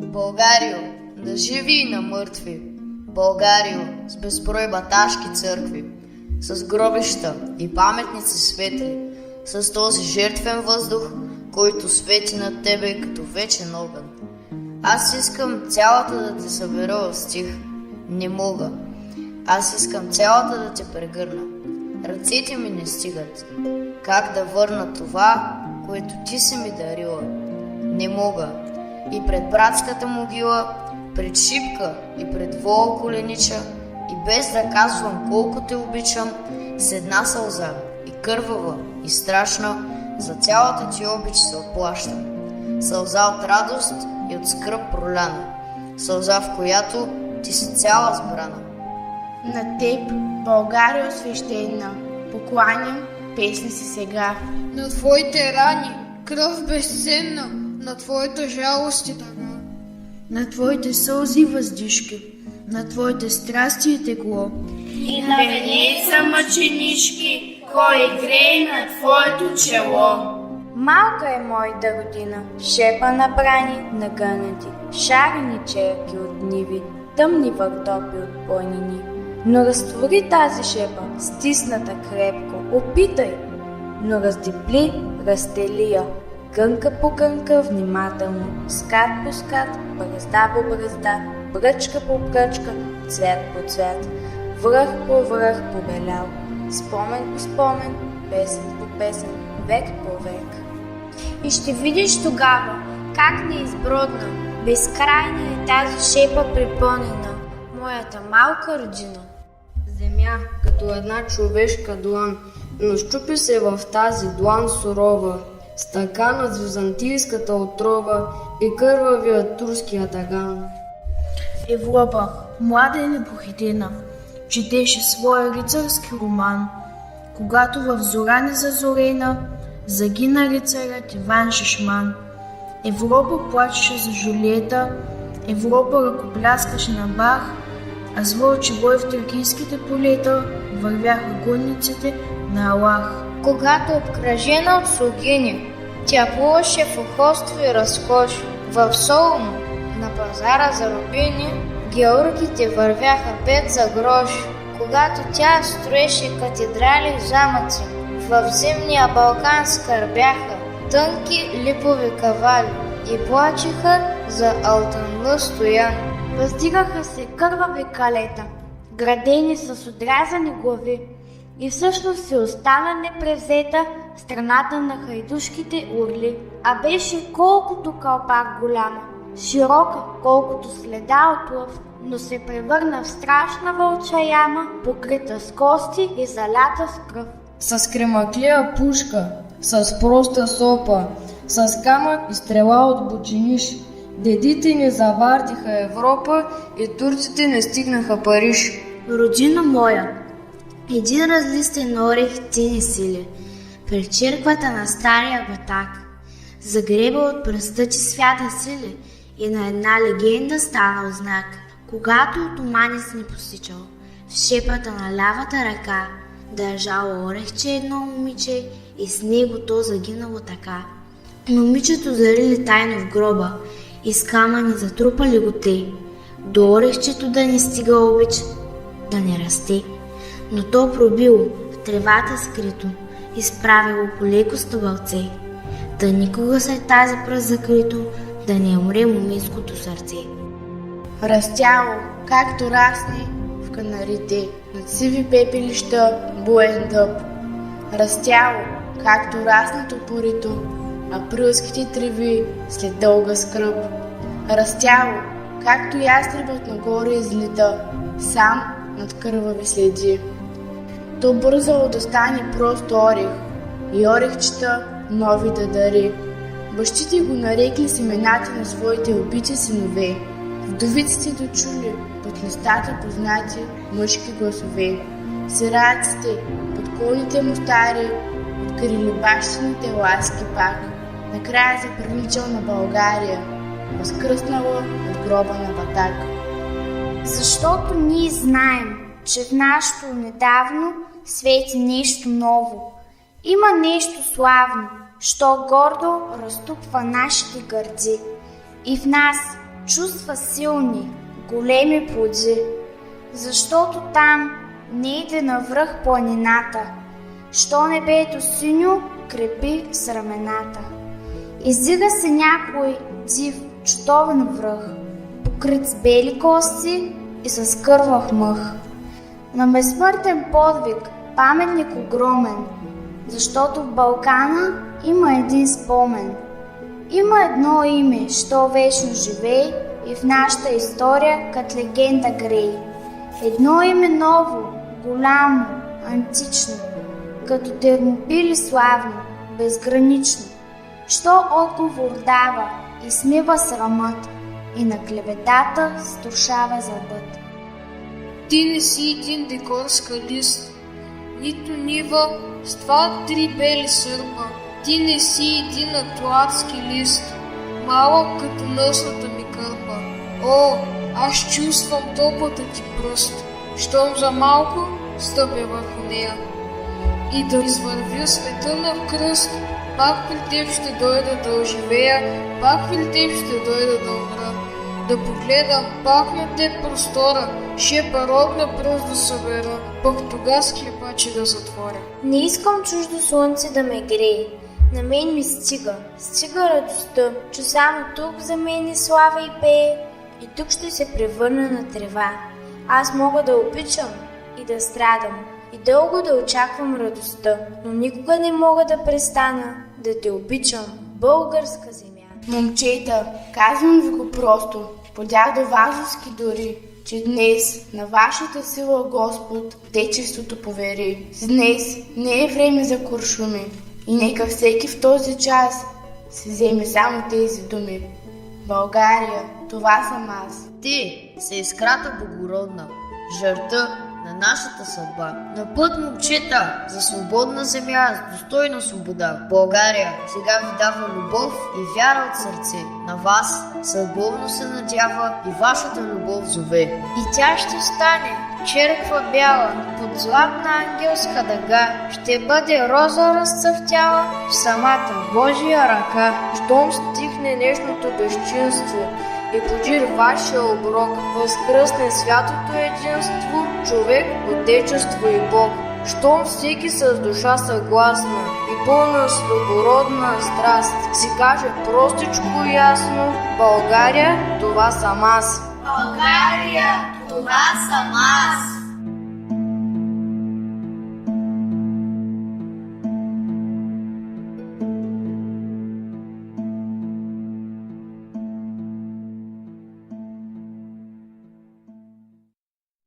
Българио, на живи и на мъртви, Българио, с безброй баташки църкви, с гробища и паметници светли, с този жертвен въздух, който свети над тебе като вечен огън. Аз искам цялата да те събера в стих. Не мога. Аз искам цялата да те прегърна. Ръцете ми не стигат. Как да върна това, което ти си ми дарила? Не мога. И пред братската могила, пред Шипка и пред Вола Коленича, и без да казвам колко те обичам, с една сълза, и кървава, и страшна, за цялата ти обич се отплащам. Сълза от радост и от скръб проляна, сълза, в която ти си цяла сбрана. На теб, България свещена, покланям песни си сега. На твоите рани, кръв безценна, на твоята жалост и тъга. На твоите сълзи въздишки, на твоите страсти и тегло. И на венеца мъченички, кой грее на твоето чело. Малка е моята родина, шепа на брани, нагънати, шарени черки от ниви, тъмни въртопи от планини. Но разтвори тази шепа, стисната крепко, опитай, но раздепли, разтели я, гънка по гънка, внимателно, скат по скат, бръзда по бръзда, бръчка по бръчка, цвят по цвят, връх по връх побелял, спомен по спомен, песен по песен, век по век. И ще видиш тогава, как неизбродна, безкрайна е тази шепа припълнена, моята малка родина. Земя, като една човешка длан, но щупи се в тази длан сурова, стаканът с византийската отрова и кървавия турския таган. Европа, млада и непохитена, четеше своя рицарски роман, когато в зора незазорена загина рицарят Иван Шишман. Европа плачеше за Жулиета, Европа ръкопляскаше на Бах, а с вълчи бой в тракийските полета вървяха гонниците на Аллах. Когато обкръжена от слугини, тя плуваше в ухолство и разкош. В Солуно, на пазара за рубини, георгите вървяха 5 за грош. Когато тя строеше катедрали и замъци, в зимния Балкан скърбяха тънки липови кавали и плачеха за Алтанлъ Стоян. Въздигаха се кървави калета, градени с отрязани глави, и всъщност се остана непревзета страната на хайдушките урли, а беше колкото кълпак голяма, широка колкото следа от лъв, но се превърна в страшна вълча яма, покрита с кости и залята с кръв. С кремаклия пушка, с проста сопа, с камък и стрела от бучиниш, дедите ни завардиха Европа и турците не стигнаха Париж. Родино моя, един разлистен орех ти ни сили, пред черквата на стария батак, загреба от пръста ти свята сили и на една легенда станал знак. Когато отоманец ни посичал, в шепата на лявата ръка държало орехче едно момиче и с него то загинало така. Момичето зарили тайно в гроба и с камъни затрупали го те, до орехчето да не стига обич, да не расте. Но то пробило в тревата скрито, изправило полеко стъбълце, да никога след тази пръст закрито, да не умре моминското сърце. Растяло, както расне в канарите, над сиви пепелища буен дъб. Растяло, както расне топорито, априлските треви след дълга скръб. Растяло, както ястребът нагоре излита, сам над кървави следи. То бързало да стане просто орех и орехчета нови да дари. Бащите го нарекли с имената на своите убити синове. Вдовиците дочули под листата познати мъжки гласове. Сираците под колните му стари открили бащините ласки пак. Накрая заприличал на България, възкръснала от гроба на Батак. Защото ние знаем, че в нашето недавно свети нещо ново. Има нещо славно, що гордо разтупва нашите гърди. И в нас, чувства силни, големи плоди, защото там не иде навръх планината, що небето синьо крепи с рамената. Издига се някой див, чутовен връх, покрит с бели кости и с кървав мъх. На безсмъртен подвиг, паметник огромен, защото в Балкана има един спомен. Има едно име, що вечно живее и в нашата история като легенда грей. Едно име ново, голямо, антично, като Термопили славно, безгранично, що отговор дава и смива срамът и на клеветата струшава зъбът. Ти не си един декорска лист, нито нива с 2-3 бели сърба. Ти не си един атлантски лист, малък като носната ми кърпа. О, аз чувствам топлата ти пръст, щом за малко стъпя върху нея. И да извървя света на кръст, пак при теб ще дойда да оживея, пак при теб ще дойда да умра. Да погледам пак на теб простора, шепа родна пръст да събера, пък тога с клепачи да затворя. Не искам чуждо слънце да ме грее, на мен ми стига радостта, че само тук за мен слава и пее, и тук ще се превърна на трева. Аз мога да обичам и да страдам, и дълго да очаквам радостта, но никога не мога да престана да те обичам, българска земя. Момчета, казвам ви го просто, по дядо Вазовски дори, че днес на вашата сила Господ Отечеството повери. Днес не е време за куршуми и нека всеки в този час се вземе само тези думи. България, това съм аз. Ти се искрата благородна, жърта на нашата съдба. На път, момчета, за свободна земя, с достойна свобода. България сега ви дава любов и вяра от сърце. На вас съдбовно се надява и вашата любов зове. И тя ще стане черква бяла, под златна ангелска дъга, ще бъде роза разцъфтяла в самата Божия ръка. Щом стихне нещното безчинство и подир вашия оброк, възкръсне святото единство, човек, отечество и Бог. Щом всеки с душа съгласна и пълна с любородна страст си каже простичко и ясно: България, това съм аз. България, това съм аз.